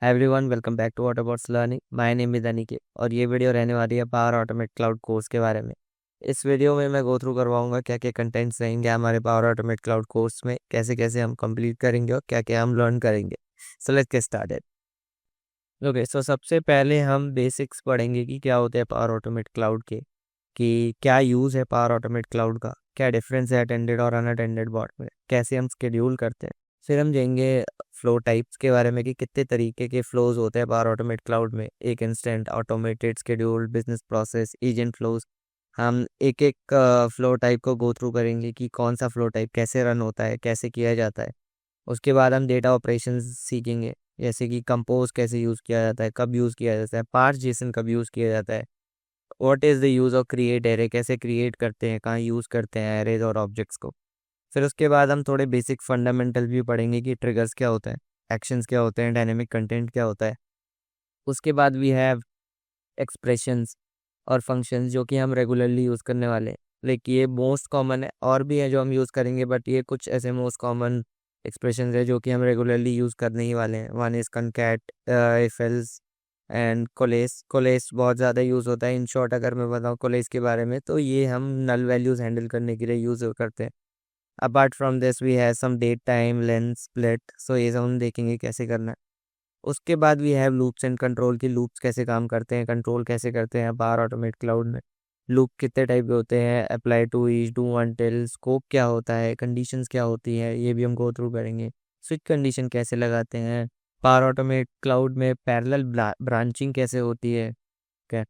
Everyone welcome back to Autobots learning. My name is Aniket और ये video रहने वाली है पावर ऑटोमेट क्लाउड कोर्स के बारे में। इस वीडियो में मैं गो थ्रू करवाऊंगा क्या क्या कंटेंट्स रहेंगे हमारे पावर ऑटोमेट क्लाउड कोर्स में, कैसे कैसे हम कंप्लीट करेंगे और क्या क्या हम लर्न करेंगे। So let's get started. Okay, so सबसे पहले हम बेसिक्स पढ़ेंगे कि क्या होते हैं पावर ऑटोमेट क्लाउड के, कि क्या यूज़ है पावर ऑटोमेट क्लाउड का, क्या डिफरेंस है अटेंडेड और अनअटेंडेड बॉट में, कैसे हम स्केड्यूल करते हैं। फिर हम जाएंगे फ्लो टाइप्स के बारे में कि कितने तरीके के फ्लोज होते हैं पावर ऑटोमेट क्लाउड में, एक instant, automated, scheduled, business process, agent flows. हम एक एक फ्लो टाइप को गो थ्रू करेंगे कि कौन सा फ्लो टाइप कैसे रन होता है, कैसे किया जाता है। उसके बाद हम डेटा ऑपरेशंस सीखेंगे, जैसे कि कंपोज कैसे यूज़ किया जाता है, कब यूज़ किया जाता है, पार्स जेसन कब यूज़ किया जाता है, what is the use of create array, कैसे क्रिएट करते हैं, कहाँ यूज़ करते हैं एरेज और ऑब्जेक्ट्स को। फिर उसके बाद हम थोड़े बेसिक फंडामेंटल भी पढ़ेंगे कि ट्रिगर्स क्या होता है, एक्शंस क्या होते हैं, डायनेमिक कंटेंट क्या होता है। उसके बाद वी हैव एक्सप्रेशंस और फंक्शंस जो कि हम रेगुलरली यूज़ करने वाले हैं। लाइक ये मोस्ट कॉमन है, और भी है जो हम यूज़ करेंगे, बट ये कुछ ऐसे मोस्ट कॉमन एक्सप्रेशंस है जो कि हम रेगुलरली यूज़ करने ही वाले हैं। One is concat, if else and coalesce. Coalesce बहुत ज़्यादा यूज़ होता है। इन शॉर्ट अगर मैं बताऊँ कोलेस के बारे में, तो ये हम नल वैल्यूज़ हैंडल करने के लिए यूज़ करते हैं। Apart from this we have some date time length split, so ये सब हम देखेंगे कैसे करना है। उसके बाद we have loops and control, की लूप्स कैसे काम करते हैं, कंट्रोल कैसे करते हैं पावर ऑटोमेट क्लाउड में। लूप कितने टाइप के होते हैं, apply to, each, do, until, scope क्या होता है, कंडीशंस क्या होती है, ये भी हम गो थ्रू करेंगे। स्विच कंडीशन कैसे लगाते हैं पावर ऑटोमेट क्लाउड में, पैरेलल ब्रांचिंग कैसे होती है। क्या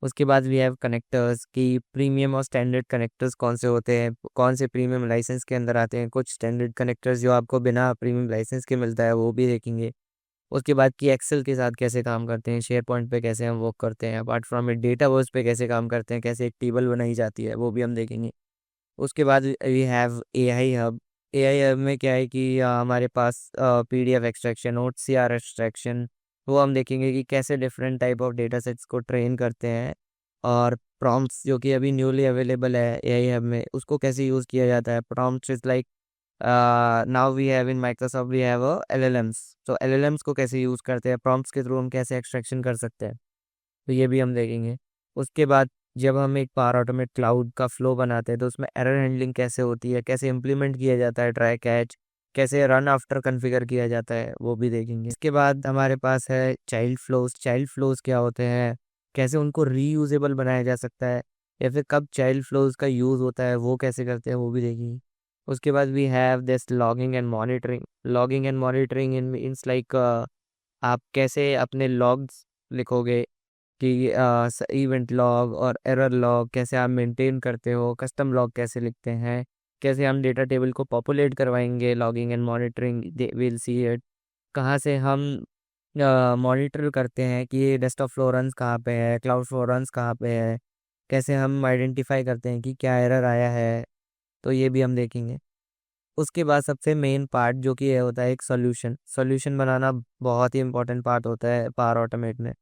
उसके बाद वी हैव कनेक्टर्स, की प्रीमियम और स्टैंडर्ड कनेक्टर्स कौन से होते हैं, कौन से प्रीमियम लाइसेंस के अंदर आते हैं, कुछ स्टैंडर्ड कनेक्टर्स जो आपको बिना प्रीमियम लाइसेंस के मिलता है वो भी देखेंगे। उसके बाद की एक्सेल के साथ कैसे काम करते हैं, शेयर पॉइंट पे कैसे हम वर्क करते हैं, apart from it Dataverse पे कैसे काम करते हैं, कैसे एक टेबल बनाई जाती है, वो भी हम देखेंगे। उसके बाद we have A I hub. A I hub में क्या है कि हमारे पास PDF एक्सट्रैक्शन, OCR एक्सट्रैक्शन, वो हम देखेंगे कि कैसे different type of data sets को ट्रेन करते हैं। और प्रॉम्प्ट्स जो कि अभी न्यूली अवेलेबल है ए आई हब में, उसको कैसे यूज़ किया जाता है। Prompts is like now we have in Microsoft we have LLMs, तो LLMs को कैसे यूज़ करते हैं, प्रॉम्प्ट्स के थ्रू हम कैसे एक्सट्रैक्शन कर सकते हैं, तो ये भी हम देखेंगे। उसके बाद जब हम एक पावर ऑटोमेट क्लाउड का फ्लो बनाते हैं तो उसमें एरर हैंडलिंग कैसे होती है, कैसे इम्प्लीमेंट किया जाता है ट्राई कैच, कैसे रन आफ्टर कॉन्फ़िगर किया जाता है, वो भी देखेंगे। इसके बाद हमारे पास है चाइल्ड फ्लोज। चाइल्ड फ्लोज क्या होते हैं, कैसे उनको रीयूजेबल बनाया जा सकता है, या फिर कब चाइल्ड फ्लोज का यूज़ होता है वो कैसे करते हैं, वो भी देखेंगे। उसके बाद we have this logging and monitoring. Logging and monitoring in means like आप कैसे अपने लॉग्स लिखोगे, कि इवेंट लॉग और एरर लॉग कैसे आप मेंटेन करते हो, कस्टम लॉग कैसे लिखते हैं, कैसे हम डेटा टेबल को पॉपुलेट करवाएंगे। Logging and monitoring will see it, कहाँ से हम मॉनिटर करते हैं कि डेस्कटॉप फ्लोरेंस कहाँ पे है, क्लाउड फ्लोरेंस कहाँ पे है, कैसे हम आइडेंटिफाई करते हैं कि क्या एरर आया है, तो ये भी हम देखेंगे। उसके बाद सबसे मेन पार्ट जो कि ये होता है एक सोल्यूशन। सोल्यूशन बनाना बहुत ही इंपॉर्टेंट पार्ट होता है पावर ऑटोमेट में।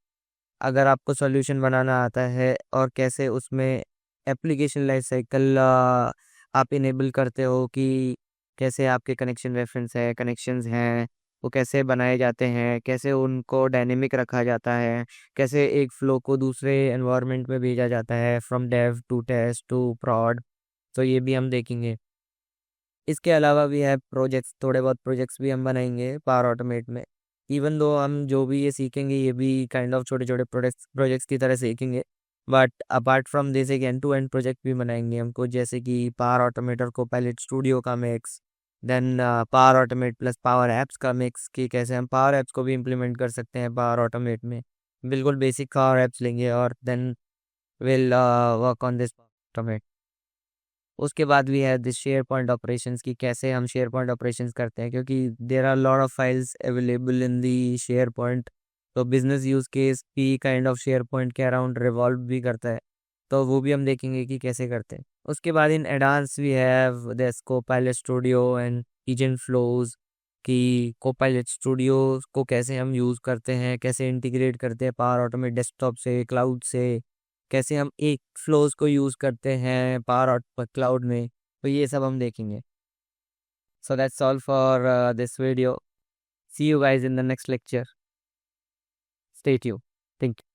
अगर आपको सॉल्यूशन बनाना आता है और कैसे उसमें एप्लीकेशन लाइफ साइकिल आप इनेबल करते हो, कि कैसे आपके कनेक्शन रेफरेंस है, कनेक्शंस हैं, वो कैसे बनाए जाते हैं, कैसे उनको डायनेमिक रखा जाता है, कैसे एक फ्लो को दूसरे एनवायरनमेंट में भेजा जाता है, from dev to test to prod, तो ये भी हम देखेंगे। इसके अलावा भी है प्रोजेक्ट्स, थोड़े बहुत प्रोजेक्ट्स भी हम बनाएंगे पावर ऑटोमेट में। इवन दो हम जो भी ये सीखेंगे ये भी काइंड ऑफ छोटे छोटे प्रोजेक्ट्स प्रोजेक्ट्स की तरह सीखेंगे, बट अपार्ट फ्रॉम दिस एक एंड टू एंड प्रोजेक्ट भी बनाएंगे हमको, जैसे कि power automate or copilot studio का mix, then power automate plus power apps का मिक्स, कि कैसे हम पावर एप्स को भी इम्प्लीमेंट कर सकते हैं पावर ऑटोमेट में। बिल्कुल बेसिक पावर एप्स लेंगे और then will work on this automate. उसके बाद भी है दिस शेयर पॉइंट ऑपरेशंस, की कैसे हम शेयर पॉइंट ऑपरेशंस करते हैं, क्योंकि there are lot of files available in the SharePoint, तो बिजनेस यूज केस भी काइंड ऑफ शेयर पॉइंट के अराउंड रिवॉल्व भी करता है, तो वो भी हम देखेंगे कि कैसे करते हैं। उसके बाद in advance we have this copilot studio and agent flows, कि कोपायलट स्टूडियो को कैसे हम यूज़ करते हैं, कैसे इंटीग्रेट करते हैं पावर ऑटोमेट डेस्कटॉप से, क्लाउड से, कैसे हम एक फ्लोज को यूज़ करते हैं पावर आउट क्लाउड में, तो ये सब हम देखेंगे। So that's all for this video. See you guys in the next lecture. Stay tune. Thank you.